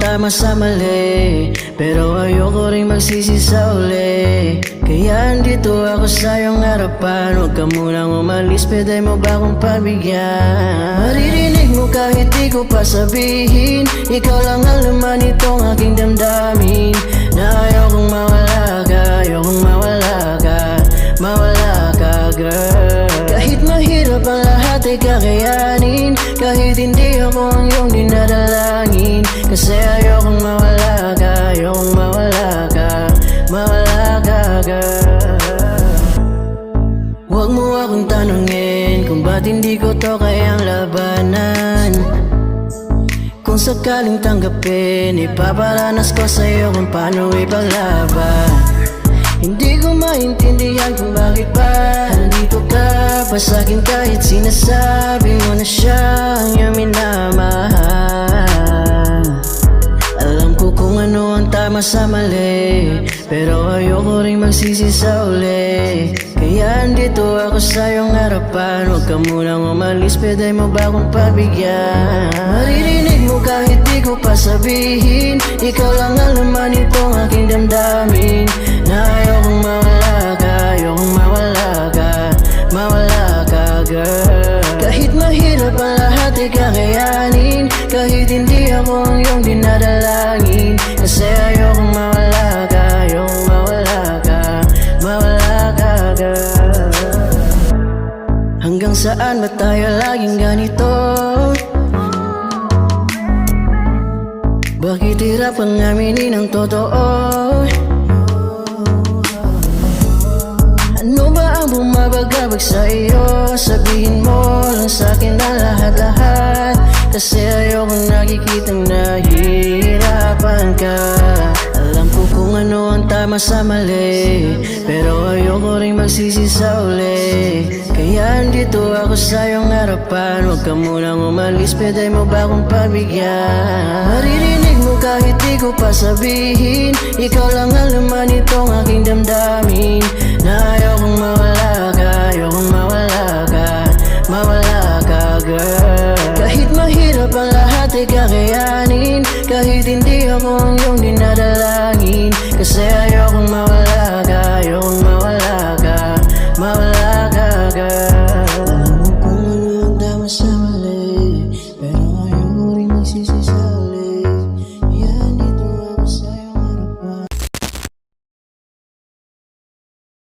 tama sa mali, pero ayoko rin magsisi sa uli. Kaya andito ako sa iyong harapan, huwag ka munang umalis, pwede mo ba akong pabigyan? Maririnig mo kahit di ko pa sabihin, ikaw lang ang laman itong aking damdamin. Na ayokong mawala ka, ayokong mawala ka, mawala ka girl. Kahit mahirap ang lahat ay kakayanin, kahit hindi ako ang iyong dinadalangin. Kasi ayokong mawala ka, ayokong mawala ka, mawala ka girl. Huwag mo akong tanungin kung ba't hindi ko to kayang labanan. Kung sakaling tanggapin, ipaparanas ko sa'yo kung paano ipaglaban. Hindi ko maintindihan kung bakit ba nandito ka pa sa'kin kahit sinasabi mo na siyang iyong minamahal. Alam ko kung ano ang tama sa mali, pero ayoko rin magsisi sa uli. Kaya andito ako sa iyong harapan, huwag ka munang umalis, pwede mo ba akong pabigyan? Maririnig mo kahit di ko pa sabihin, ikaw lang ang laman itong aking damdamin. Na ayokong mawala ka, ayokong mawala ka, mawala ka girl. Kahit mahirap ang lahat ay kakayanin, kahit hindi ako ang iyong dinadalangin. Kasi ayokong mawala ka, ayokong mawala ka, mawala ka girl. Hanggang saan ba tayo laging ganito? Bakit hirap ang aminin ang totoo? Ano ba ang bumabagabag sa iyo? Sabihin mo lang sa'kin ang lahat-lahat, kasi ayokong nakikitang nahihirapan ka. Alam ko kung ano ang tama sa mali, pero ayoko rin magsisi sa uli. Kaya andito ako sa iyong harapan, huwag ka munang umalis, pwede mo ba akong pabigyan? Maririnig mo kahit di ko pa sabihin, ikaw lang ang laman itong aking damdamin. Na ayokong mawala ka, ayokong mawala ka, mawala ka girl. Kahit mahirap ang lahat ay kakayanin, kahit hindi ako ang iyong dinadala.